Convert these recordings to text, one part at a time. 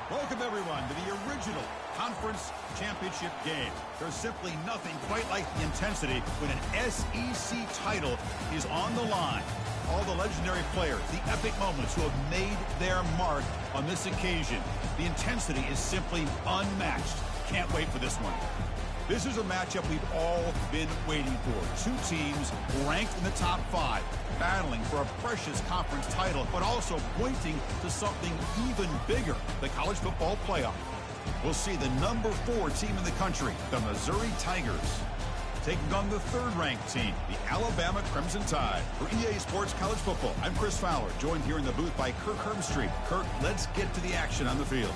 Welcome, everyone, to the original conference championship game. There's simply nothing quite like the intensity when an SEC title is on the line. All the legendary players, the epic moments who have made their mark on this occasion. The intensity is simply unmatched. Can't wait for this one. This is a matchup we've all been waiting for. Two teams ranked in the top 5, battling for a precious conference title, but also pointing to something even bigger, the college football playoff. We'll see the number 4 team in the country, the Missouri Tigers, taking on the 3rd-ranked team, the Alabama Crimson Tide. For EA Sports College Football, I'm Chris Fowler, joined here in the booth by Kirk Hermstreet. Kirk, let's get to the action on the field.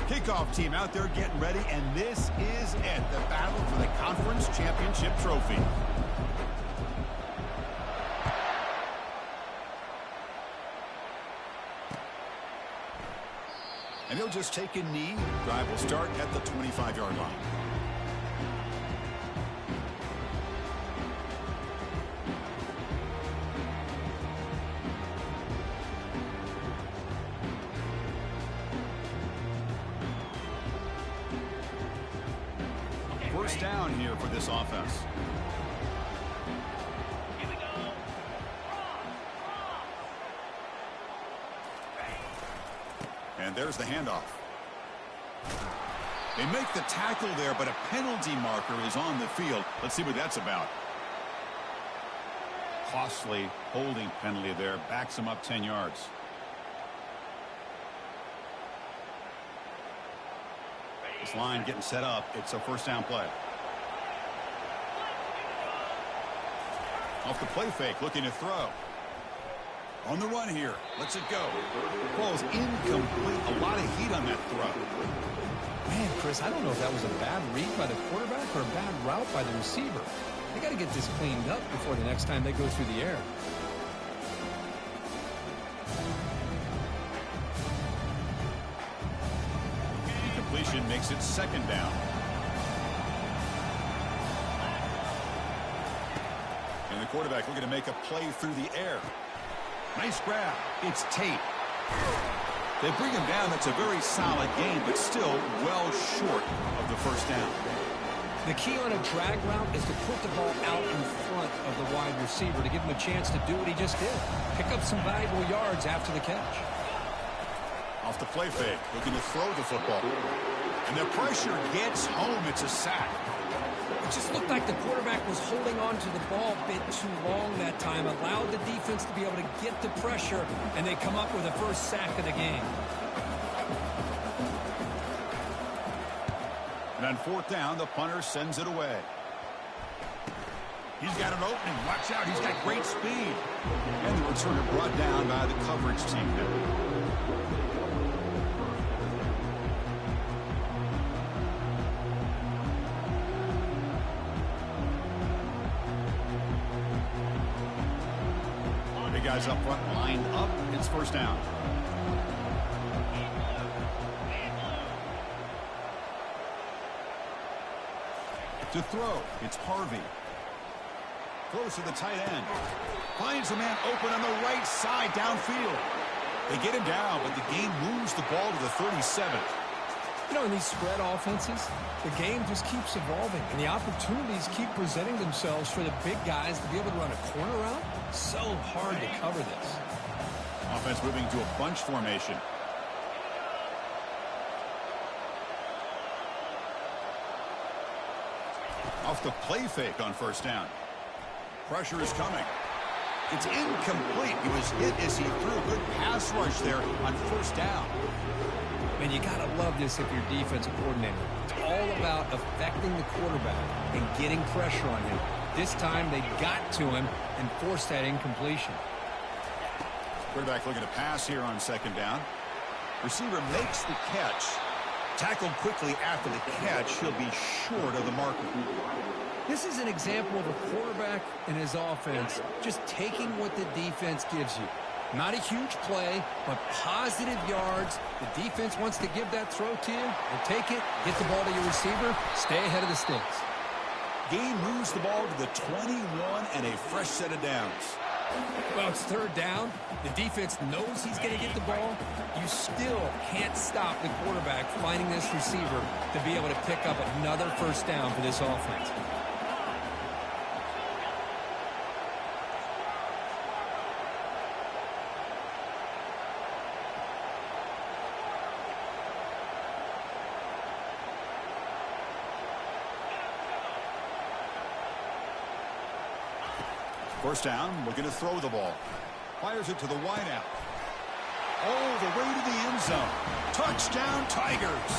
Kickoff team out there getting ready, and this is it, the battle for the conference championship trophy. And he'll just take a knee. Drive will start at the 25-yard line. First down here for this offense. Here we go. And there's the handoff. They make the tackle there, but a penalty marker is on the field. Let's see what that's about. Costly holding penalty there. Backs him up 10 yards. This line getting set up. It's a first down play. Off the play fake, looking to throw. On the run here. Lets it go. Ball's incomplete. A lot of heat on that throw. Man, Chris, I don't know if that was a bad read by the quarterback or a bad route by the receiver. They got to get this cleaned up before the next time they go through the air. Completion makes it 2nd down. And the quarterback looking to make a play through the air. Nice grab. It's Tate. They bring him down. That's a very solid game, but still well short of the first down. The key on a drag route is to put the ball out in front of the wide receiver to give him a chance to do what he just did. Pick up some valuable yards after the catch. Off the play fake, looking to throw the football. And the pressure gets home. It's a sack. It just looked like the quarterback was holding on to the ball a bit too long that time, allowed the defense to be able to get the pressure, and they come up with the first sack of the game. And on 4th down, the punter sends it away. He's got an opening. Watch out. He's got great speed. And the returner brought down by the coverage team there. Guys up front lined up. It's first down. To throw, it's Harvey. Throws to the tight end. Finds a man open on the right side downfield. They get him down, but the game moves the ball to the 37th. You know, in these spread offenses, the game just keeps evolving, and the opportunities keep presenting themselves for the big guys to be able to run a corner route. So hard to cover this. Offense moving to a bunch formation. Off the play fake on first down. Pressure is coming. It's incomplete. He was hit as he threw. Good pass rush there on first down. Man, you got to love this if you're defensive coordinator. It's all about affecting the quarterback and getting pressure on him. This time they got to him and forced that incompletion. Quarterback looking to pass here on 2nd down. Receiver makes the catch. Tackled quickly after the catch. He'll be short of the marker. This is an example of a quarterback and his offense just taking what the defense gives you. Not a huge play, but positive yards. The defense wants to give that throw to you. You'll take it, get the ball to your receiver, stay ahead of the sticks. Gain moves the ball to the 21 and a fresh set of downs. Well, it's third down. The defense knows he's going to get the ball. You still can't stop the quarterback finding this receiver to be able to pick up another first down for this offense. First down, looking to throw the ball. Fires it to the wideout. All the way to the end zone. Touchdown, Tigers.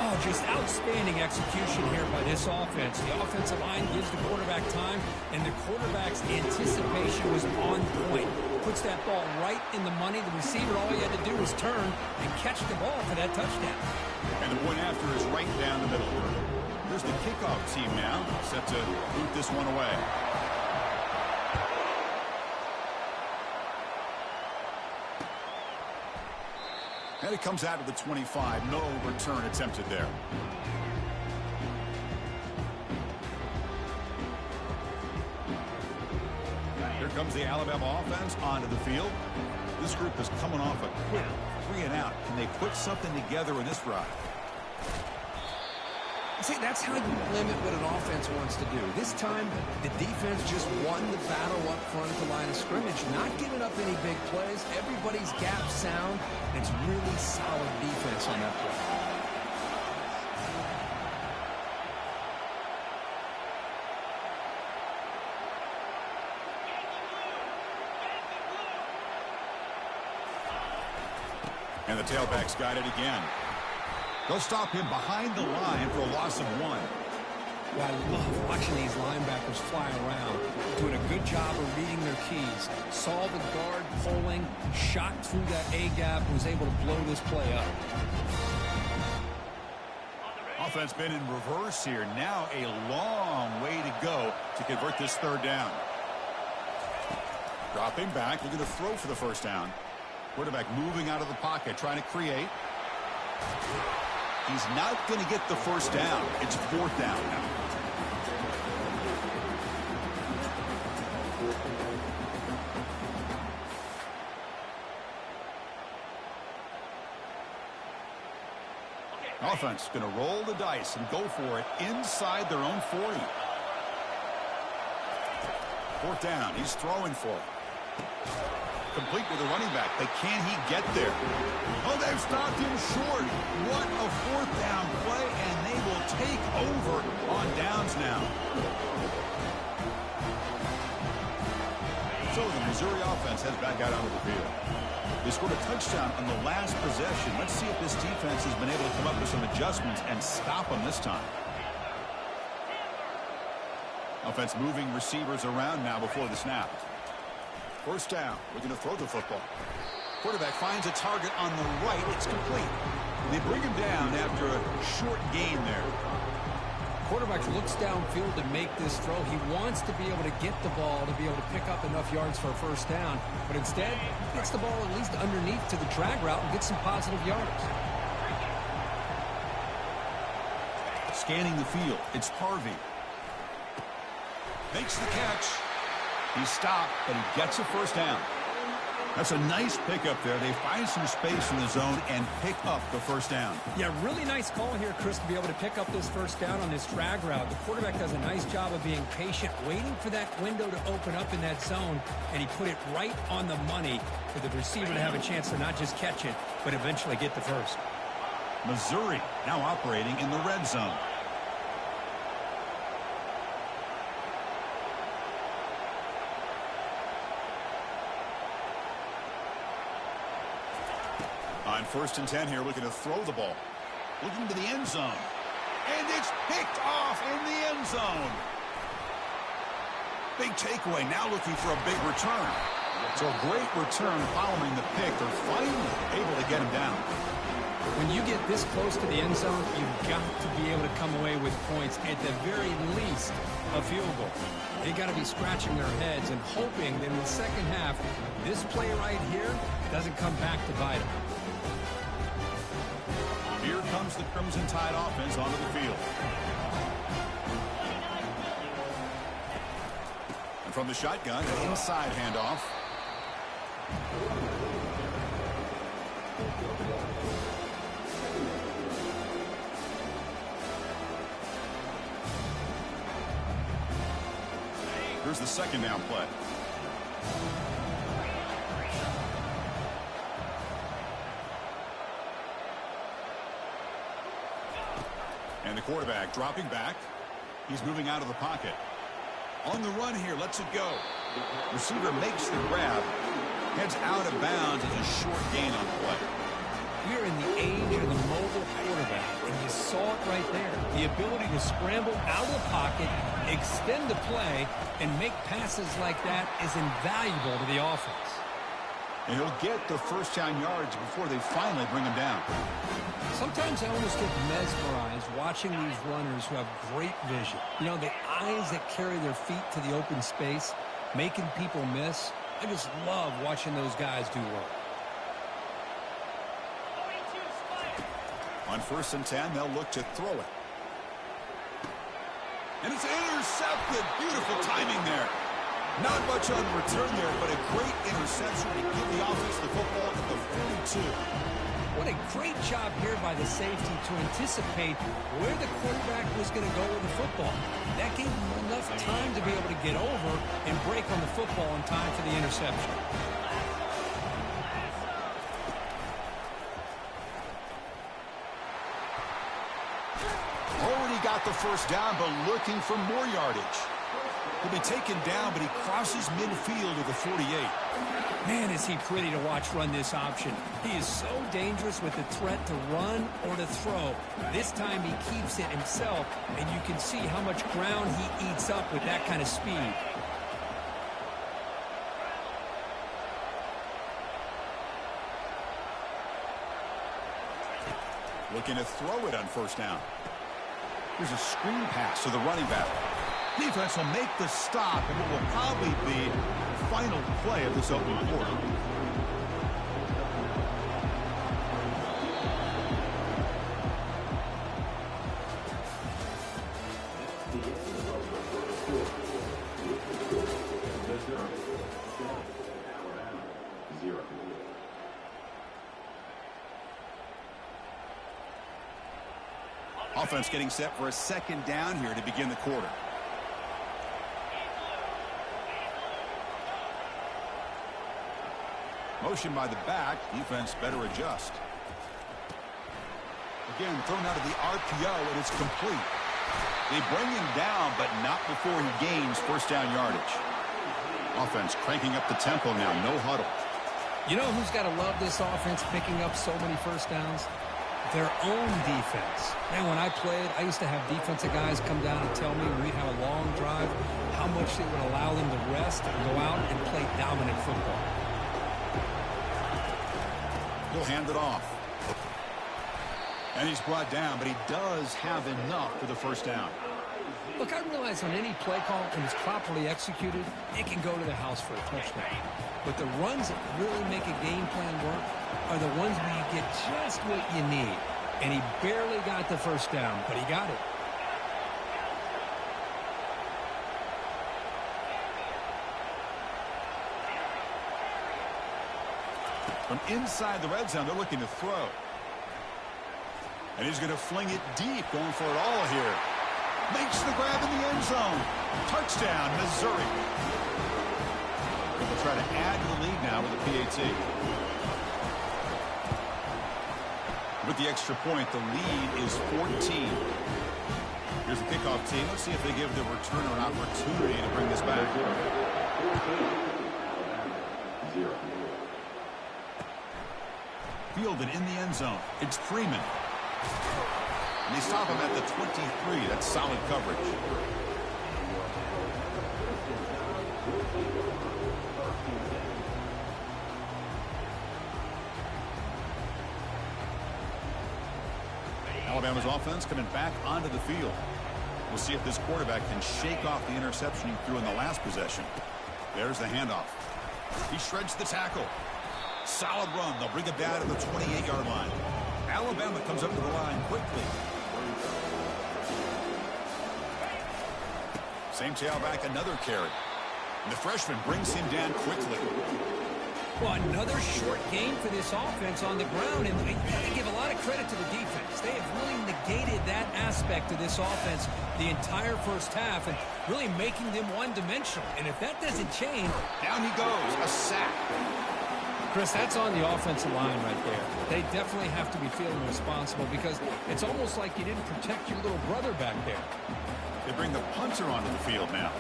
Oh, just outstanding execution here by this offense. The offensive line gives the quarterback time, and the quarterback's anticipation was on point. Puts that ball right in the money. The receiver, all he had to do was turn and catch the ball for that touchdown. And the point after is right down the middle. Here's the kickoff team now, set to boot this one away. And it comes out to the 25. No return attempted there. Here comes the Alabama offense onto the field. This group is coming off a quick 3-and-out. Can they put something together in this drive? See, that's how you limit what an offense wants to do. This time, the defense just won the battle up front at the line of scrimmage, not giving up any big plays. Everybody's gap sound, and it's really solid defense on that play. And the tailback's got it again. They'll stop him behind the line for a loss of 1. Well, I love watching these linebackers fly around, doing a good job of reading their keys. Saw the guard pulling, shot through that A-gap, was able to blow this play up. Offense been in reverse here. Now a long way to go to convert this third down. Dropping back, looking to throw for the first down. Quarterback moving out of the pocket, trying to create. He's not going to get the first down. It's fourth down now. Offense going to roll the dice and go for it inside their own 40. Fourth down. He's throwing for it. Complete with the running back, but can he get there? Oh, they've stopped him short. What a fourth down play, and they will take over on downs now. So the Missouri offense heads back out onto the field. They scored a touchdown on the last possession. Let's see if this defense has been able to come up with some adjustments and stop them this time. Offense moving receivers around now before the snap. First down. We're going to throw the football. Quarterback finds a target on the right. It's complete. They bring him down after a short gain there. Quarterback looks downfield to make this throw. He wants to be able to get the ball to be able to pick up enough yards for a first down. But instead, gets the ball at least underneath to the drag route and gets some positive yards. Scanning the field. It's Harvey. Makes the catch. He stopped, but he gets a first down. That's a nice pickup there. They find some space in the zone and pick up the first down. Yeah, really nice call here, Chris, to be able to pick up this first down on this drag route. The quarterback does a nice job of being patient, waiting for that window to open up in that zone, and he put it right on the money for the receiver to have a chance to not just catch it, but eventually get the first. Missouri now operating in the red zone. On 1st and 10 here, looking to throw the ball. Looking to the end zone. And it's picked off in the end zone. Big takeaway, now looking for a big return. So a great return following the pick. They're finally able to get him down. When you get this close to the end zone, you've got to be able to come away with points, at the very least a field goal. They got to be scratching their heads and hoping that in the second half, this play right here doesn't come back to bite them. Here comes the Crimson Tide offense onto the field. And from the shotgun, an inside handoff. Here's the second down play. And the quarterback dropping back. He's moving out of the pocket. On the run here, lets it go. Receiver makes the grab. Heads out of bounds as a short gain on the play. We're in the age of the mobile quarterback, and you saw it right there. The ability to scramble out of the pocket, extend the play, and make passes like that is invaluable to the offense. And he'll get the first down yards before they finally bring him down. Sometimes I almost get mesmerized watching these runners who have great vision. You know, the eyes that carry their feet to the open space, making people miss. I just love watching those guys do work. On 1st and 10, they'll look to throw it. And it's intercepted. Beautiful timing there. Not much on the return there, but a great interception to give the offense the football at the 42. What a great job here by the safety to anticipate where the quarterback was going to go with the football. That gave him enough time to be able to get over and break on the football in time for the interception. Already got the first down, but looking for more yardage. He'll be taken down, but he crosses midfield to the 48. Man, is he pretty to watch run this option. He is so dangerous with the threat to run or to throw. This time he keeps it himself, and you can see how much ground he eats up with that kind of speed. Looking to throw it on 1st down. Here's a screen pass to the running back. Defense will make the stop, and it will probably be the final play of this opening quarter. Offense getting set for a 2nd down here to begin the quarter. Motion by the back. Defense better adjust. Again, thrown out of the RPO, and it's complete. They bring him down, but not before he gains 1st down yardage. Offense cranking up the tempo now. No huddle. You know who's got to love this offense picking up so many 1st downs? Their own defense. Man, when I played, I used to have defensive guys come down and tell me when we'd have a long drive how much it would allow them to rest and go out and play dominant football. He'll hand it off. And he's brought down, but he does have enough for the 1st down. Look, I realize on any play call, when it's properly executed, it can go to the house for a touchdown. But the runs that really make a game plan work are the ones where you get just what you need. And he barely got the 1st down, but he got it. From inside the red zone, they're looking to throw. And he's going to fling it deep, going for it all here. Makes the grab in the end zone. Touchdown, Missouri. They'll try to add to the lead now with a PAT. With the extra point, the lead is 14. Here's the kickoff team. Let's see if they give the returner an opportunity to bring this back. Fielded in the end zone. It's Freeman. And they stop him at the 23. That's solid coverage. Alabama's offense coming back onto the field. We'll see if this quarterback can shake off the interception he threw in the last possession. There's the handoff. He shreds the tackle. Solid run. They'll bring it down to the 28-yard line. Alabama comes up to the line quickly. Same tailback, another carry. And the freshman brings him down quickly. Well, another short gain for this offense on the ground, and you got to give a lot of credit to the defense. They have really negated that aspect of this offense the entire first half and really making them one-dimensional. And if that doesn't change... Down he goes, a sack. Chris, that's on the offensive line right there. They definitely have to be feeling responsible because it's almost like you didn't protect your little brother back there. They bring the punter onto the field now.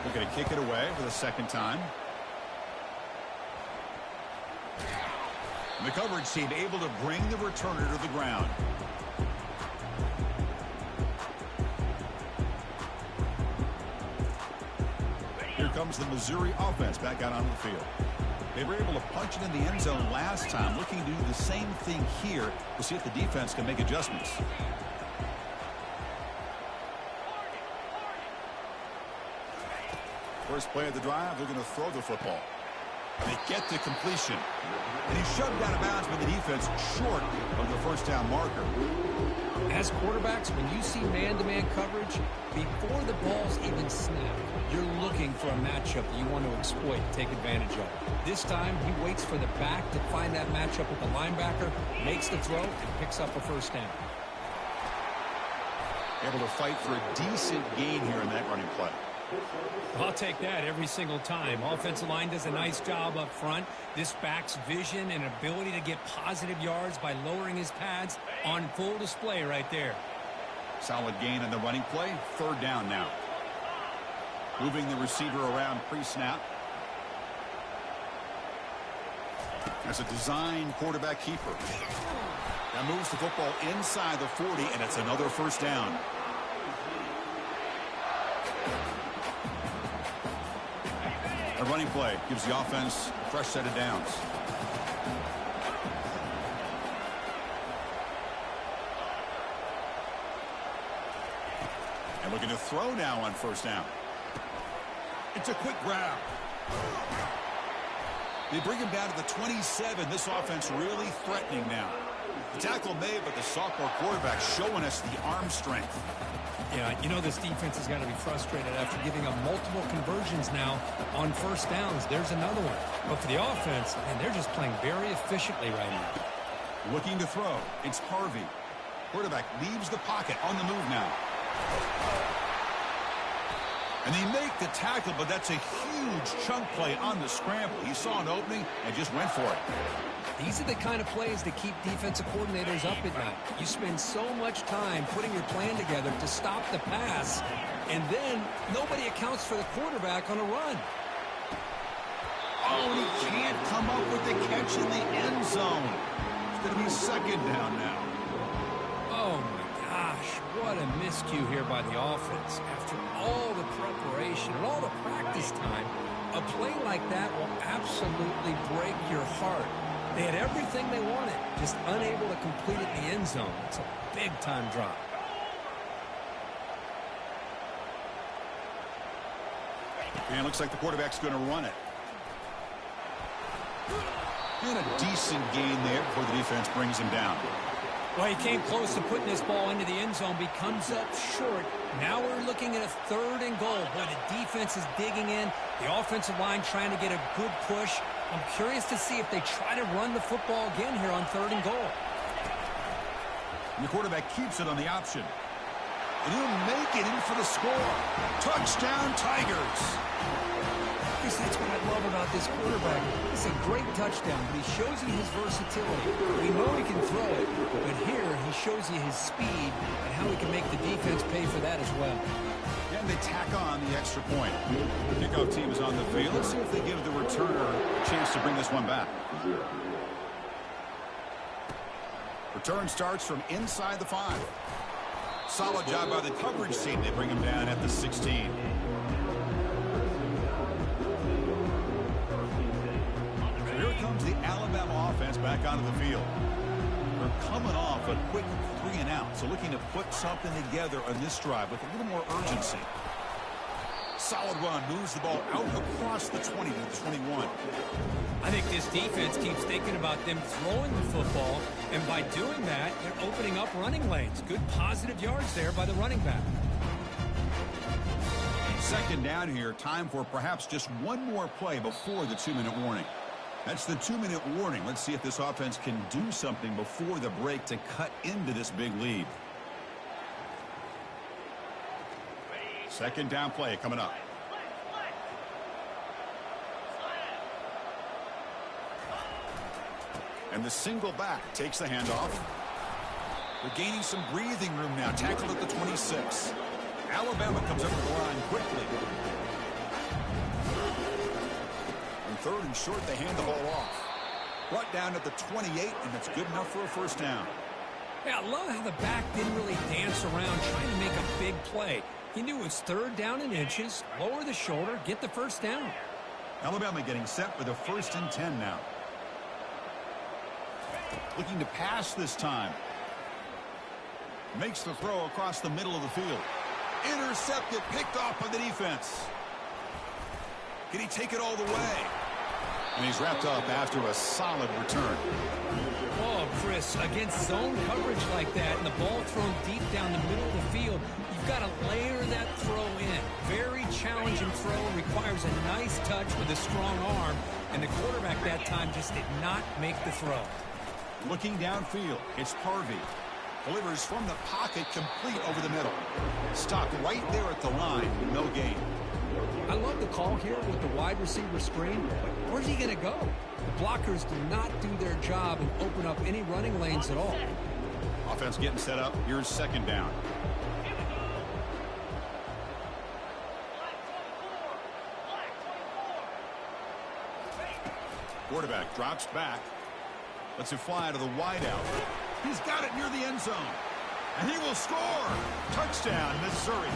They're going to kick it away for the second time. The coverage team able to bring the returner to the ground. Here comes the Missouri offense back out onto the field. They were able to punch it in the end zone last time, looking to do the same thing here to see if the defense can make adjustments. First play of the drive, they're going to throw the football. They get to completion. And he's shoved out of bounds by the defense short of the first down marker. As quarterbacks, when you see man-to-man coverage, before the ball's even snapped, you're looking for a matchup that you want to exploit, take advantage of. This time, he waits for the back to find that matchup with the linebacker, makes the throw, and picks up a first down. Able to fight for a decent gain here in that running play. I'll take that every single time. Offensive line does a nice job up front. This back's vision and ability to get positive yards by lowering his pads on full display right there. Solid gain in the running play. Third down now. Moving the receiver around pre-snap. As a design quarterback keeper. That moves the football inside the 40, and it's another first down. A running play gives the offense a fresh set of downs. And looking to throw now on first down. It's a quick grab. They bring him down to the 27. This offense really threatening now. The tackle made, but the sophomore quarterback showing us the arm strength. Yeah, you know this defense has got to be frustrated after giving up multiple conversions now on first downs. There's another one. But for the offense, man, they're just playing very efficiently right now. Looking to throw. It's Harvey. Quarterback leaves the pocket on the move now. And they make the tackle, but that's a huge chunk play on the scramble. He saw an opening and just went for it. These are the kind of plays that keep defensive coordinators up at night. You spend so much time putting your plan together to stop the pass, and then nobody accounts for the quarterback on a run. Oh, he can't come up with the catch in the end zone. It's going to be second down now. Oh, my gosh. What a miscue here by the offense. After all the preparation and all the practice time, a play like that will absolutely break your heart. They had everything they wanted, just unable to complete it in the end zone. It's a big-time drop. And it looks like the quarterback's going to run it. And a decent gain there before the defense brings him down. Well, he came close to putting this ball into the end zone, but he comes up short. Now we're looking at a 3rd and goal. Boy, the defense is digging in. The offensive line trying to get a good push. I'm curious to see if they try to run the football again here on 3rd and goal. And the quarterback keeps it on the option. And he'll make it in for the score. Touchdown, Tigers. Because that's what I love about this quarterback. It's a great touchdown, but he shows you his versatility. We know he can throw it, but here he shows you his speed and how he can make the defense pay for that as well. And they tack on the extra point. The kickoff team is on the field. Let's see if they give the returner a chance to bring this one back. Return starts from inside the 5. Solid job by the coverage team. They bring him down at the 16. So here comes the Alabama offense back onto the field. They're coming off a quick 3 and out. So looking to put something together on this drive with a little more urgency. Solid run, moves the ball out across the 20 to the 21. I think this defense keeps thinking about them throwing the football, and by doing that, they're opening up running lanes. Good positive yards there by the running back. Second down here, time for perhaps just one more play before the 2-minute warning. That's the 2-minute warning. Let's see if this offense can do something before the break to cut into this big lead. Second down play coming up. And the single back takes the handoff. They're gaining some breathing room now. Tackled at the 26. Alabama comes up the line quickly. And third and short, they hand the ball off. Brought down at the 28, and that's good enough for a first down. Yeah, I love how the back didn't really dance around trying to make a big play. He knew it was third down in inches, lower the shoulder, get the first down. Alabama getting set for the 1st and 10 now. Looking to pass this time. Makes the throw across the middle of the field. Intercepted, picked off by the defense. Can he take it all the way? And he's wrapped up after a solid return. Oh, Chris, against zone coverage like that and the ball thrown deep down the middle of the field, you've got to layer that throw in. Very challenging throw, requires a nice touch with a strong arm, and the quarterback that time just did not make the throw. Looking downfield, it's Harvey. Delivers from the pocket, complete over the middle. Stopped right there at the line, no gain. I love the call here with the wide receiver screen, but where's he going to go? The blockers do not do their job and open up any running lanes at all. Offense getting set up. Here's second down. Quarterback drops back. Lets it fly to the wideout. He's got it near the end zone. And he will score. Touchdown, Missouri.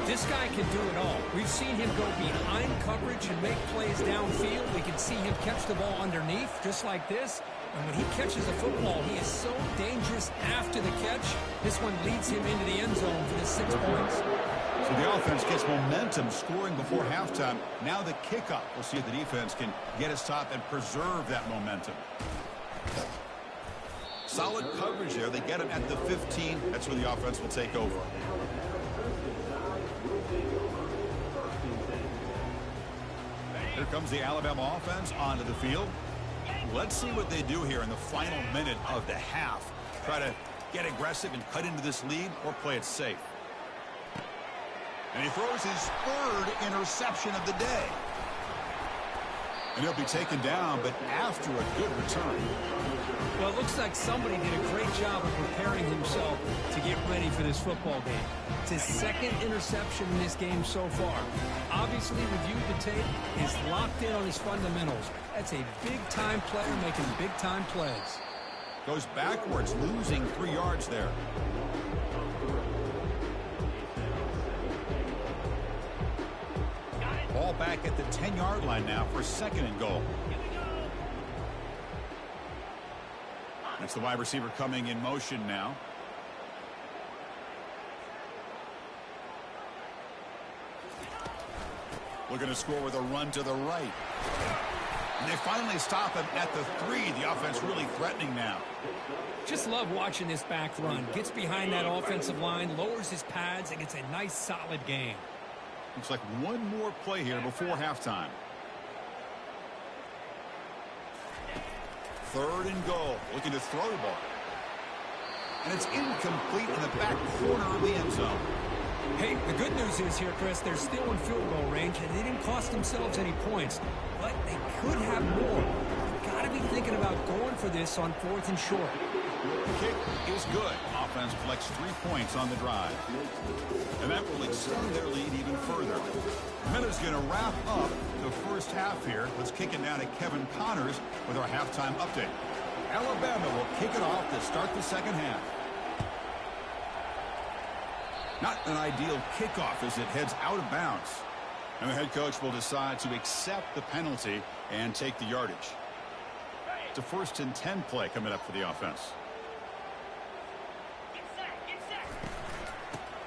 This guy can do it all. We've seen him go behind coverage and make plays downfield. We can see him catch the ball underneath, just like this. And when he catches the football, he is so dangerous after the catch. This one leads him into the end zone for the 6 points. So the offense gets momentum, scoring before halftime. Now the kickoff. We'll see if the defense can get a stop and preserve that momentum. Solid coverage there. They get him at the 15. That's where the offense will take over. Here comes the Alabama offense onto the field. Let's see what they do here in the final minute of the half. Try to get aggressive and cut into this lead or play it safe. And he throws his third interception of the day. And he'll be taken down, but after a good return. Well, it looks like somebody did a great job of preparing himself to get ready for this football game. It's his second interception in this game so far. Obviously reviewed the tape, is locked in on his fundamentals. That's a big-time player making big-time plays. Goes backwards, losing 3 yards there. Ball back at the 10-yard line now for 2nd and goal. That's the wide receiver coming in motion now. Looking to score with a run to the right. And they finally stop him at the 3. The offense really threatening now. Just love watching this back run. Gets behind that offensive line, lowers his pads, and gets a nice solid gain. Looks like one more play here before halftime. 3rd and goal. Looking to throw the ball. And it's incomplete in the back corner of the end zone. Hey, the good news is here, Chris, they're still in field goal range, and they didn't cost themselves any points. But they could have more. You've got to be thinking about going for this on 4th and short. The kick is good. Offense collects 3 points on the drive. And that will extend their lead even further. Miller's going to wrap up the first half here. Let's kick it down to Kevin Connors with our halftime update. Alabama will kick it off to start the second half. Not an ideal kickoff as it heads out of bounds. And the head coach will decide to accept the penalty and take the yardage. It's a 1st and 10 play coming up for the offense.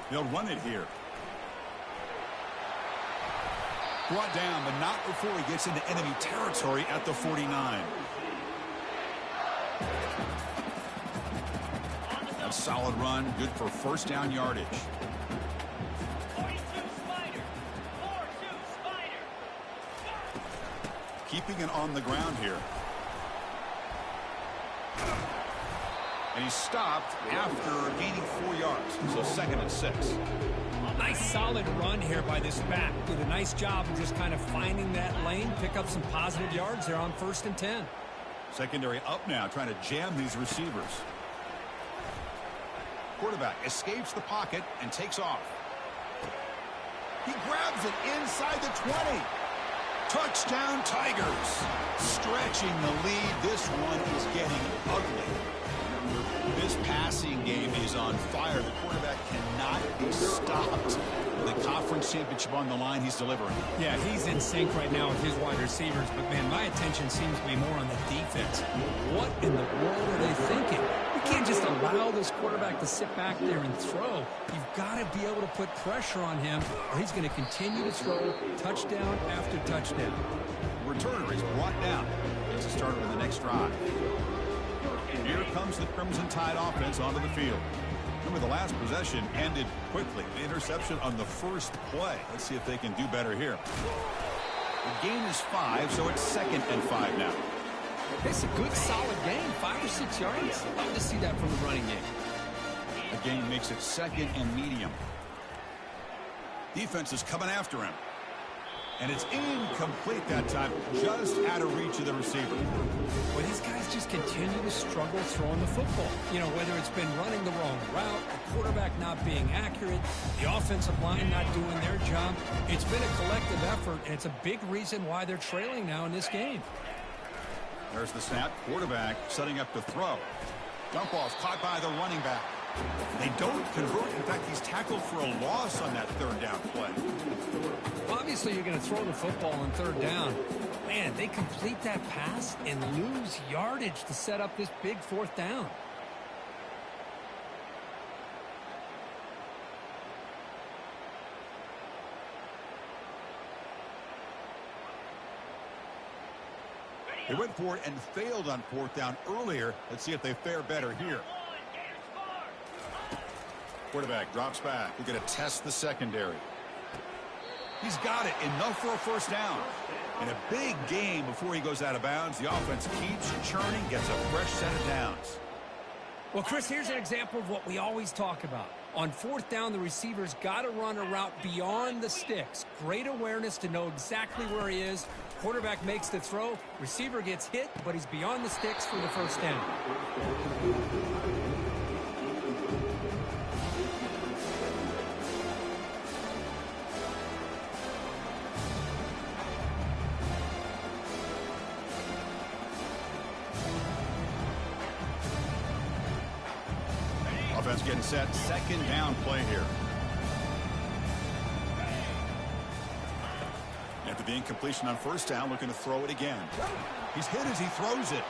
They'll run it here. Brought down, but not before he gets into enemy territory at the 49. A solid run, good for first down yardage. 42 Spider. 4-2 Spider. Keeping it on the ground here. And he's stopped after gaining 4 yards. So 2nd and 6. Nice solid run here by this back. Did a nice job of just kind of finding that lane, pick up some positive yards there on 1st and 10. Secondary up now, trying to jam these receivers. Quarterback escapes the pocket and takes off. He grabs it inside the 20. Touchdown Tigers. Stretching the lead. This one is getting ugly. This passing game is on fire. The quarterback cannot be stopped. The conference championship on the line, he's delivering. Yeah, he's in sync right now with his wide receivers, but man, my attention seems to be more on the defense. What in the world are they thinking? You can't just allow this quarterback to sit back there and throw. You've got to be able to put pressure on him, or he's going to continue to throw touchdown after touchdown. The returner is brought down. It's a starter in the next drive. Here comes the Crimson Tide offense onto the field. Remember, the last possession ended quickly. The interception on the first play. Let's see if they can do better here. The gain is 5, so it's 2nd and 5 now. It's a good, solid game, 5 or 6 yards. Love to see that from the running game. The gain makes it 2nd and medium. Defense is coming after him. And it's incomplete that time, just out of reach of the receiver. Well, these guys just continue to struggle throwing the football. You know, whether it's been running the wrong route, the quarterback not being accurate, the offensive line not doing their job. It's been a collective effort, and it's a big reason why they're trailing now in this game. There's the snap. Quarterback setting up to throw. Dump off caught by the running back. They don't convert. In fact, he's tackled for a loss on that 3rd down play. Obviously, you're going to throw the football on 3rd down. Man, they complete that pass and lose yardage to set up this big 4th down. They went for it and failed on 4th down earlier. Let's see if they fare better here. Quarterback drops back. We're going to test the secondary. He's got it. Enough for a 1st down. And a big game before he goes out of bounds. The offense keeps churning, gets a fresh set of downs. Well, Chris, here's an example of what we always talk about. On 4th down, the receiver's got to run a route beyond the sticks. Great awareness to know exactly where he is. Quarterback makes the throw. Receiver gets hit, but he's beyond the sticks for the 1st down. Offense getting set. 2nd down play here. After the incompletion on 1st down, looking to throw it again. He's hit as he throws it.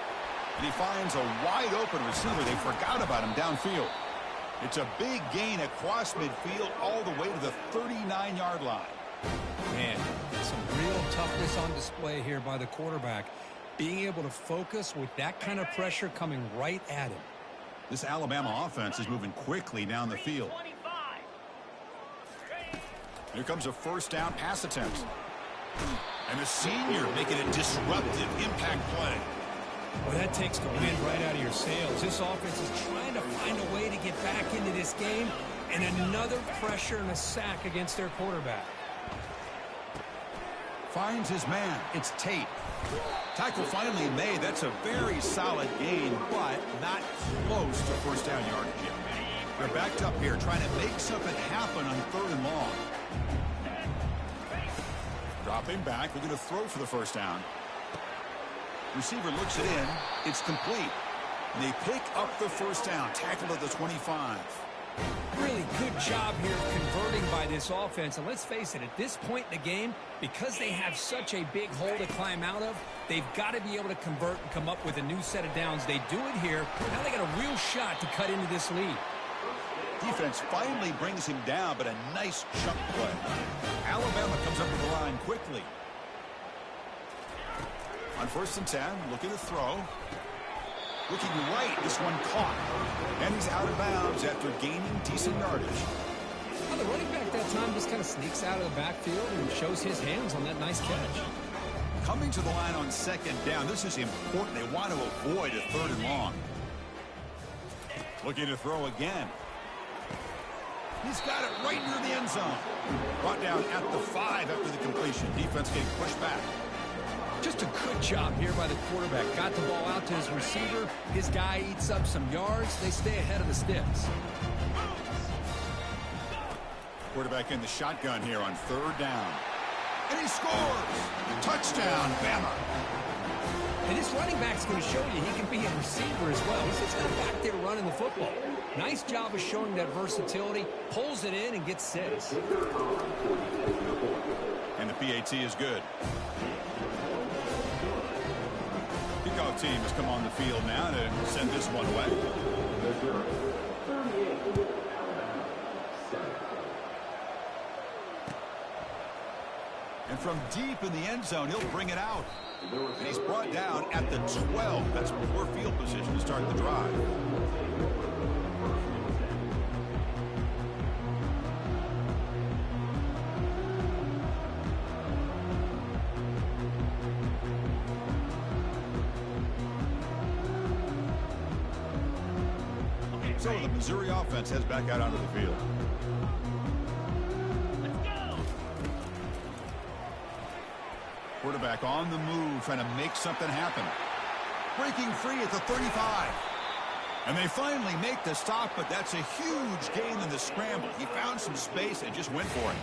And he finds a wide open receiver. They forgot about him downfield. It's a big gain across midfield all the way to the 39-yard line. Man, some real toughness on display here by the quarterback. Being able to focus with that kind of pressure coming right at him. This Alabama offense is moving quickly down the field. Here comes a 1st down pass attempt. And the senior making a disruptive impact play. Well, that takes the wind right out of your sails. This offense is trying to find a way to get back into this game, and another pressure and a sack against their quarterback. Finds his man. It's Tate. Tackle finally made. That's a very solid gain, but not close to 1st down yardage yet. They're backed up here trying to make something happen on 3rd and long. Dropping back. We're going to throw for the 1st down. Receiver looks it in. It's complete. And they pick up the 1st down. Tackled at the 25. Really good job here of converting by this offense. And let's face it, at this point in the game, because they have such a big hole to climb out of, they've got to be able to convert and come up with a new set of downs. They do it here. Now they got a real shot to cut into this lead. Defense finally brings him down, but a nice chunk play. Alabama comes up to the line quickly. On 1st and 10, looking to throw. Looking right, this one caught. And he's out of bounds after gaining decent yardage. Well, the running back that time just kind of sneaks out of the backfield and shows his hands on that nice catch. Coming to the line on 2nd down, this is important. They want to avoid a 3rd and long. Looking to throw again. He's got it right near the end zone. Brought down at the 5 after the completion. Defense getting pushed back. Just a good job here by the quarterback. Got the ball out to his receiver. His guy eats up some yards. They stay ahead of the sticks. Quarterback in the shotgun here on 3rd down. And he scores! Touchdown, Bama! And this running back's going to show you he can be a receiver as well. He's just not back there running the football. Nice job of showing that versatility. Pulls it in and gets 6. And the PAT is good. Kickoff team has come on the field now to send this one away. And from deep in the end zone, he'll bring it out. And he's brought down at the 12. That's poor field position to start the drive. So the Missouri offense heads back out onto the field. Quarterback on the move, trying to make something happen. Breaking free at the 35. And they finally make the stop, but that's a huge gain in the scramble. He found some space and just went for it.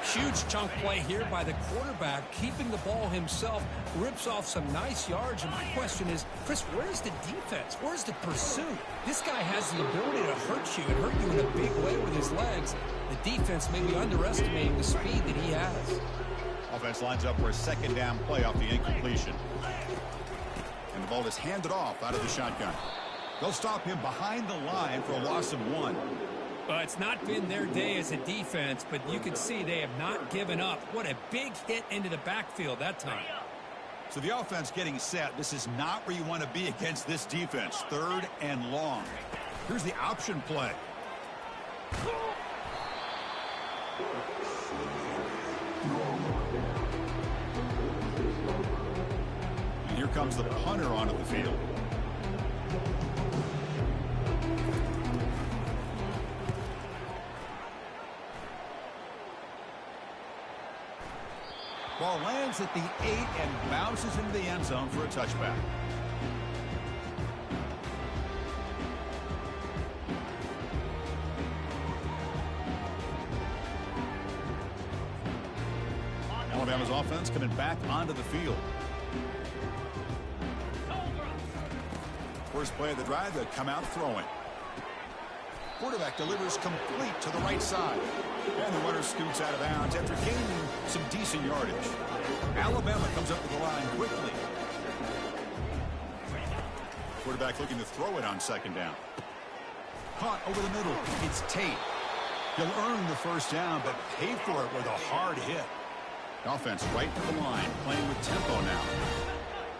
Huge chunk play here by the quarterback, keeping the ball himself, rips off some nice yards. And my question is, Chris, where's the defense? Where's the pursuit? This guy has the ability to hurt you and hurt you in a big way with his legs. The defense may be underestimating the speed that he has. Offense lines up for a 2nd down play off the incompletion. And the ball is handed off out of the shotgun. They'll stop him behind the line for a loss of 1. It's not been their day as a defense, but you can see they have not given up. What a big hit into the backfield that time. So the offense getting set. This is not where you want to be against this defense. 3rd and long. Here's the option play. And here comes the punter onto the field. Ball lands at the 8 and bounces into the end zone for a touchback. Alabama's offense coming back onto the field. First play of the drive, they come out throwing. Quarterback delivers complete to the right side. And the runner scoots out of bounds after gaining some decent yardage. Alabama comes up to the line quickly. Quarterback looking to throw it on 2nd down. Caught over the middle. It's Tate. He'll earn the 1st down, but pay for it with a hard hit. Offense right to the line, playing with tempo now.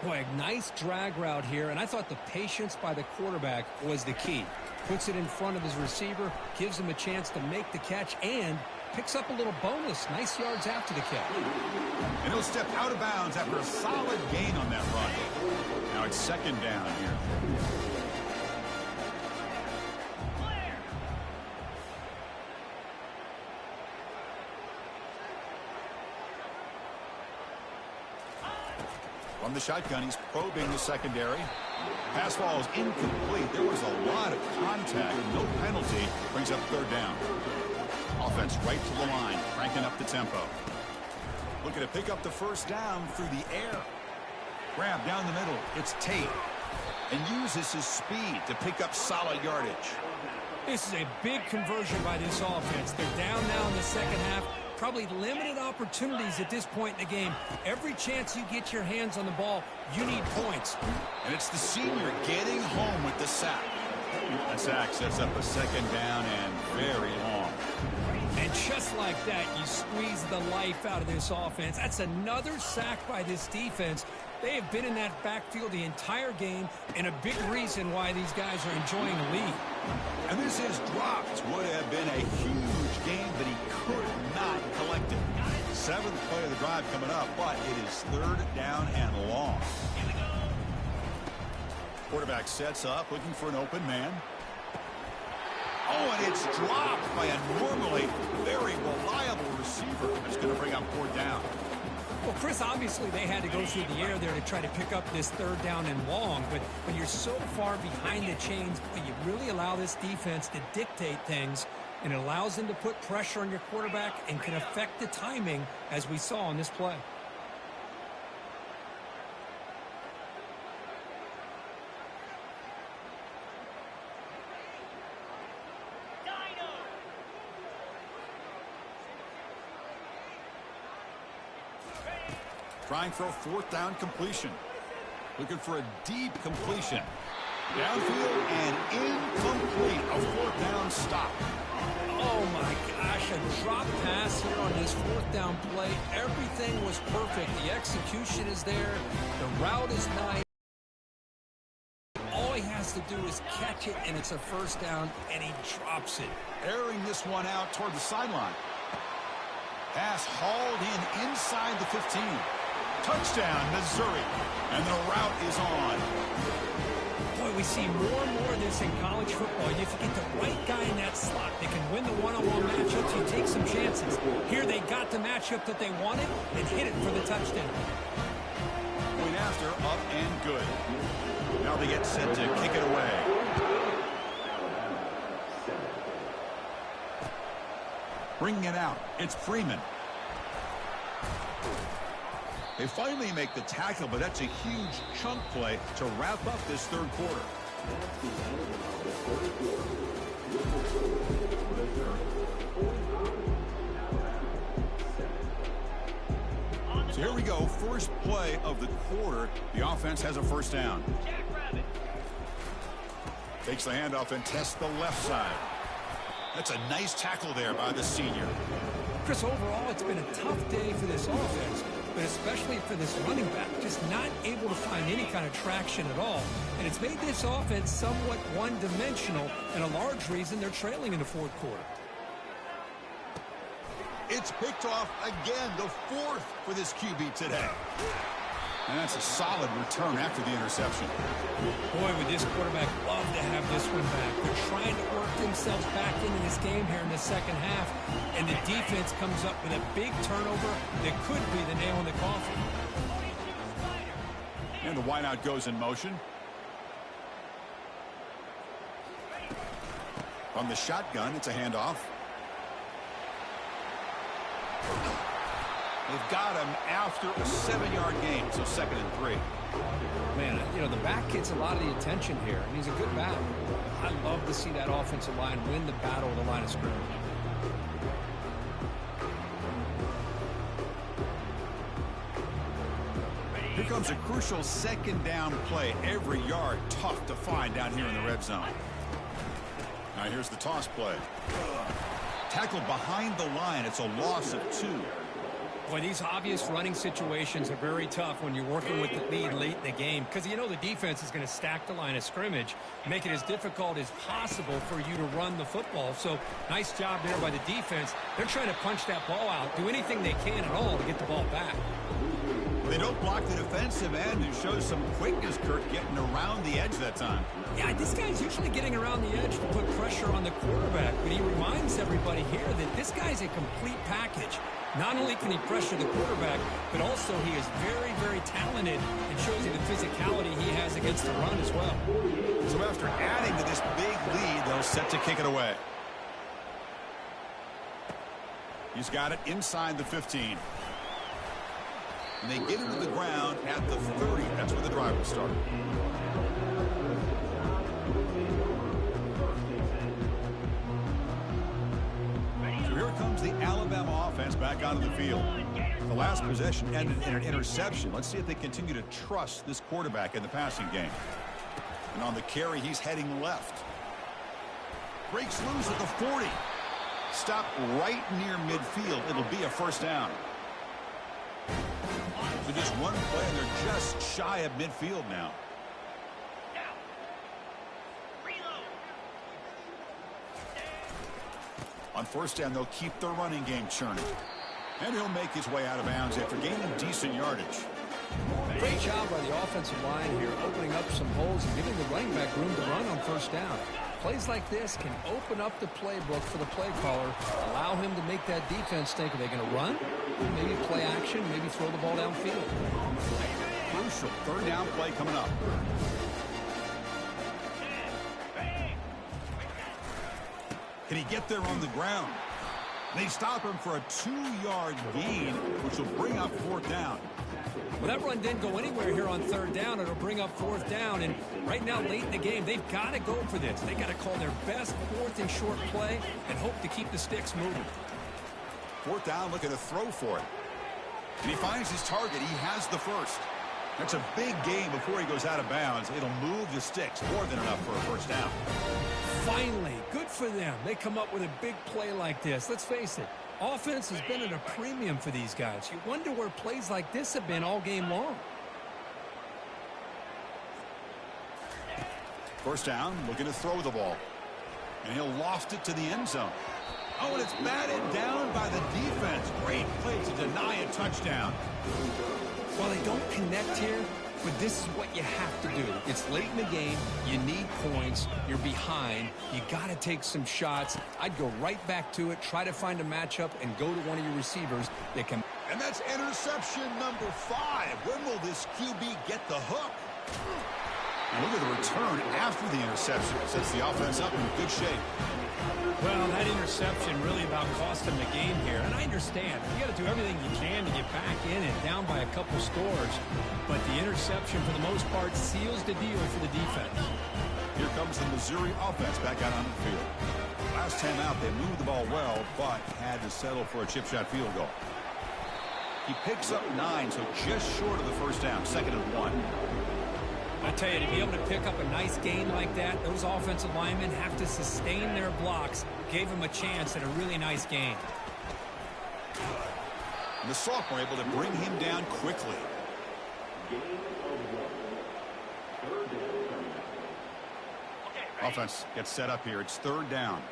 Boy, a nice drag route here, and I thought the patience by the quarterback was the key. Puts it in front of his receiver, gives him a chance to make the catch, and picks up a little bonus. Nice yards after the catch. And he'll step out of bounds after a solid gain on that run. Now it's 2nd down here. From the shotgun, he's probing the secondary. Pass ball is incomplete. There was a lot of contact. No penalty. Brings up 3rd down. Offense right to the line, cranking up the tempo. Looking to pick up the 1st down through the air. Grab down the middle. It's Tate. And uses his speed to pick up solid yardage. This is a big conversion by this offense. They're down now in the 2nd half. Probably limited opportunities at this point in the game. Every chance you get your hands on the ball, you need points. And it's the senior getting home with the sack. That sack sets up a second down and very long. And just like that, you squeeze the life out of this offense. That's another sack by this defense. They have been in that backfield the entire game, and a big reason why these guys are enjoying the lead. And this is dropped. Would have been a huge game, but he could not collect it. Seventh play of the drive coming up, but it is third down and long. Quarterback sets up, looking for an open man. Oh, and it's dropped by a normally very reliable receiver. It's going to bring up fourth down. Well, Chris, obviously they had to go through the air there to try to pick up this third down and long, but when you're so far behind the chains, you really allow this defense to dictate things, and it allows them to put pressure on your quarterback and can affect the timing, as we saw on this play. Trying for a fourth down completion. Looking for a deep completion. Downfield and incomplete. A fourth down stop. Oh my gosh, a drop pass here on this fourth down play. Everything was perfect. The execution is there. The route is nice. All he has to do is catch it, and it's a first down, and he drops it. Airing this one out toward the sideline. Pass hauled in inside the 15. Touchdown, Missouri. And the route is on. Boy, we see more and more of this in college football. If you get the right guy in that slot, they can win the one-on-one matchups. You take some chances. Here they got the matchup that they wanted and hit it for the touchdown. Point after, up and good. Now they get set to kick it away. Bringing it out, it's Freeman. They finally make the tackle, but that's a huge chunk play to wrap up this third quarter. So here we go, first play of the quarter. The offense has a first down. Takes the handoff and tests the left side. That's a nice tackle there by the senior. Chris, overall, it's been a tough day for this offense, but especially for this running back, just not able to find any kind of traction at all. And it's made this offense somewhat one-dimensional, and a large reason they're trailing in the fourth quarter. It's picked off again, the fourth for this QB today. And that's a solid return after the interception. Boy, would this quarterback love to have this one back. They're trying to work themselves back into this game here in the second half, and the defense comes up with a big turnover that could be the nail in the coffin. And the wideout goes in motion. From the shotgun, it's a handoff. They've got him after a 7-yard gain, so 2nd and 3. Man, you know, the back gets a lot of the attention here, and he's a good back. I love to see that offensive line win the battle of the line of scrimmage. Here comes a crucial second down play. Every yard tough to find down here in the red zone. Now here's the toss play. Tackled behind the line. It's a loss of 2. Boy, these obvious running situations are very tough when you're working with the lead late in the game, because you know the defense is going to stack the line of scrimmage, make it as difficult as possible for you to run the football. So nice job there by the defense. They're trying to punch that ball out, do anything they can at all to get the ball back. They don't block the defensive end, who shows some quickness, Kirk, getting around the edge that time. Yeah, this guy's usually getting around the edge to put pressure on the quarterback, but he reminds everybody here that this guy's a complete package. Not only can he pressure the quarterback, but also he is very, very talented and shows you the physicality he has against the run as well. So after adding to this big lead, they're set to kick it away. He's got it inside the 15. And they get it to the ground at the 30. That's where the drive will start. So here comes the Alabama offense back onto the field. The last possession ended in an interception. Let's see if they continue to trust this quarterback in the passing game. And on the carry, he's heading left. breaks loose at the 40. Stop right near midfield. It'll be a first down. So just one play, and they're just shy of midfield now. On first down, they'll keep their running game churning. And he'll make his way out of bounds after gaining decent yardage. Great job by the offensive line here, opening up some holes and giving the running back room to run on first down. Plays like this can open up the playbook for the play caller, allow him to make that defense think, are they going to run? Maybe play action, maybe throw the ball downfield. Crucial third down play coming up. Can he get there on the ground? They stop him for a 2-yard gain, which will bring up fourth down. Well, that run didn't go anywhere here on third down. It'll bring up fourth down. And right now, late in the game, they've got to go for this. They got to call their best fourth and short play and hope to keep the sticks moving. Fourth down, looking to throw for it. And he finds his target. He has the first. That's a big gain before he goes out of bounds. It'll move the sticks more than enough for a first down. Finally, good for them. They come up with a big play like this. Let's face it, offense has been at a premium for these guys. You wonder where plays like this have been all game long. First down, looking to throw the ball. And he'll loft it to the end zone. Oh, and it's batted down by the defense. Great play to deny a touchdown. Well, they don't connect here, but this is what you have to do. It's late in the game. You need points. You're behind. You got to take some shots. I'd go right back to it, try to find a matchup, and go to one of your receivers that can. And that's interception number 5. When will this QB get the hook? And look at the return after the interception. Sets the offense up in good shape. Well, that interception really about cost him the game here. And I understand. You got to do everything you can to get back in and down by a couple scores. But the interception, for the most part, seals the deal for the defense. Here comes the Missouri offense back out on the field. Last time out, they moved the ball well, but had to settle for a chip shot field goal. He picks up 9, so just short of the first down, 2nd and 1. I tell you, to be able to pick up a nice gain like that, those offensive linemen have to sustain their blocks. Gave him a chance at a really nice gain. And the sophomore able to bring him down quickly. Offense gets set up here. It's 3rd down.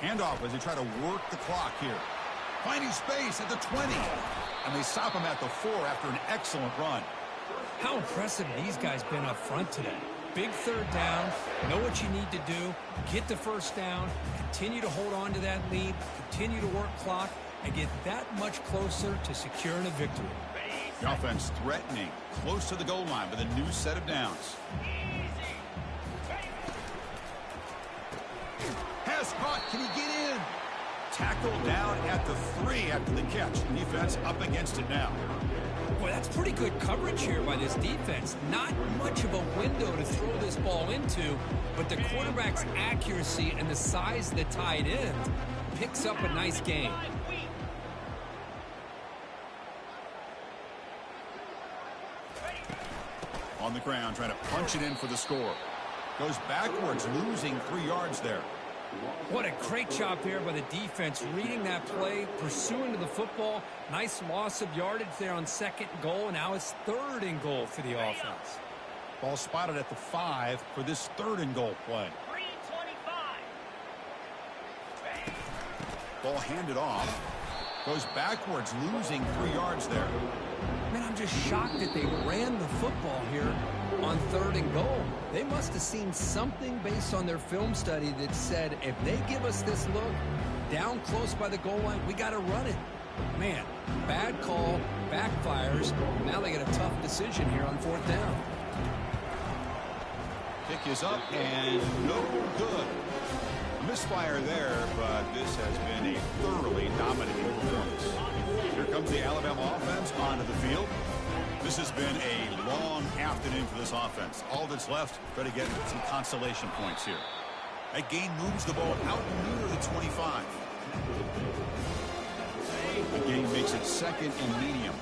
Handoff as they try to work the clock here. Finding space at the 20. And they stop him at the 4 after an excellent run. How impressive these guys been up front today. Big 3rd down, know what you need to do, get the first down, continue to hold on to that lead, continue to work clock, and get that much closer to securing a victory. The offense threatening, close to the goal line with a new set of downs. Has caught, can he get in? Tackled down at the 3 after the catch. Defense up against it now. Boy, that's pretty good coverage here by this defense. Not much of a window to throw this ball into, but the quarterback's accuracy and the size of the tight end picks up a nice gain. On the ground, trying to punch it in for the score. Goes backwards, losing 3 yards there. What a great job there by the defense, reading that play, pursuing to the football. Nice loss of yardage there on 2nd and goal, and now it's 3rd and goal for the offense. Ball spotted at the 5 for this 3rd and goal play. 325. Ball handed off. Goes backwards, losing 3 yards there. Man, I'm just shocked that they ran the football here on 3rd and goal. They must have seen something based on their film study that said, if they give us this look down close by the goal line, we got to run it. Man, bad call, backfires. Now they get a tough decision here on 4th down. Kick is up and no good. A misfire there, but this has been a thoroughly dominating performance. Here comes the Alabama offense onto the field. This has been a long afternoon for this offense. All that's left, try to get some consolation points here. That gain moves the ball out near the 25. The gain makes it 2nd and medium.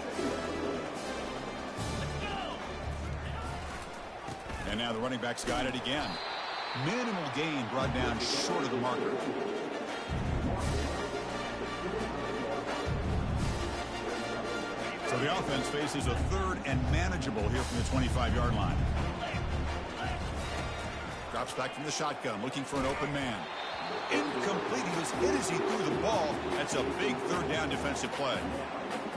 And now the running back's got it again. Minimal gain brought down short of the marker. So the offense faces a third and manageable here from the 25-yard line. Drops back from the shotgun, looking for an open man. Incomplete. He was hit as he threw the ball. That's a big third down defensive play.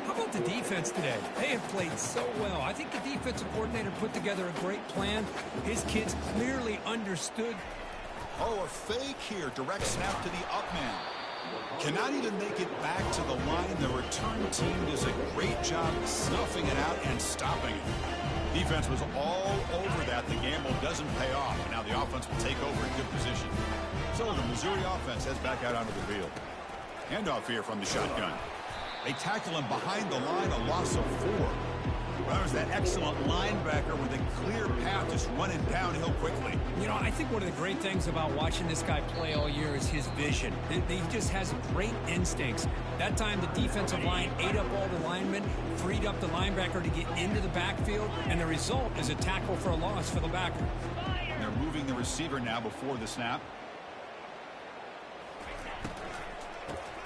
How about the defense today? They have played so well. I think the defensive coordinator put together a great plan. His kids clearly understood. Oh, a fake here. Direct snap to the up man. Cannot even make it back to the line. The return team does a great job snuffing it out and stopping it. Defense was all over that. The gamble doesn't pay off. And now the offense will take over in good position. So the Missouri offense heads back out onto the field. Handoff here from the shotgun. They tackle him behind the line, a loss of 4. Well, there's that excellent linebacker with a clear path just running downhill quickly. You know, I think one of the great things about watching this guy play all year is his vision. He just has great instincts. That time the defensive line ate up all the linemen, freed up the linebacker to get into the backfield, and the result is a tackle for a loss for the backer. And they're moving the receiver now before the snap.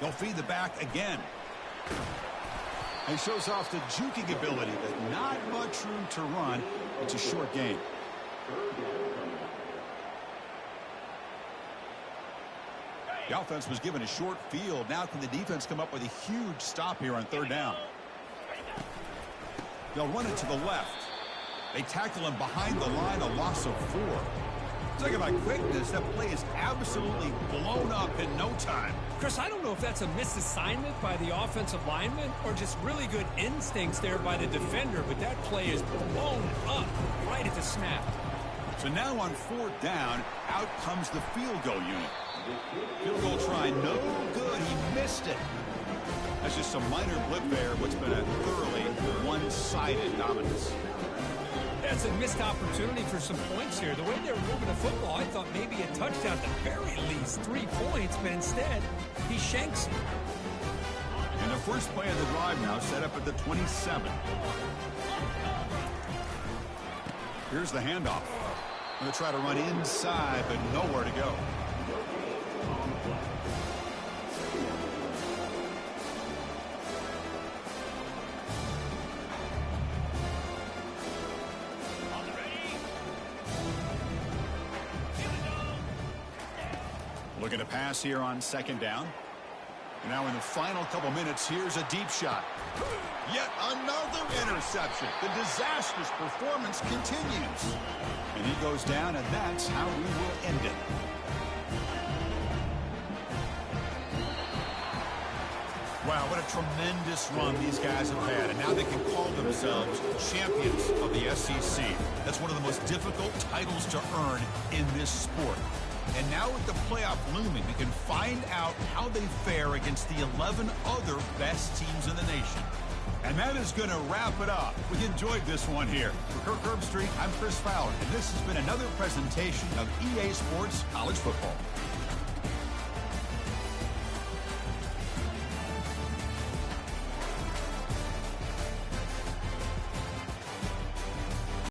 They'll feed the back again. He shows off the juking ability, but not much room to run. It's a short game. The offense was given a short field. Now can the defense come up with a huge stop here on third down? They'll run it to the left. They tackle him behind the line, a loss of 4. Talking about quickness, that play is absolutely blown up in no time. Chris, I don't know if that's a misassignment by the offensive lineman or just really good instincts there by the defender, but that play is blown up right at the snap. So now on 4th down, out comes the field goal unit. Field goal try, no good. He missed it. That's just a minor blip there, what's been a thoroughly one-sided dominance. That's a missed opportunity for some points here. The way they were moving the football, I thought maybe a touchdown at the very least, 3 points, but instead, he shanks it. And the first play of the drive now set up at the 27. Here's the handoff. Going to try to run inside, but nowhere to go. Looking to pass here on 2nd down. Now in the final couple minutes, here's a deep shot. Yet another interception. The disastrous performance continues. And he goes down, and that's how we will end it. Wow, what a tremendous run these guys have had. And now they can call themselves champions of the SEC. That's one of the most difficult titles to earn in this sport. And now with the playoff looming, we can find out how they fare against the 11 other best teams in the nation. And that is going to wrap it up. We enjoyed this one here. For Kirk Herbstreit, I'm Chris Fowler, and this has been another presentation of EA Sports College Football.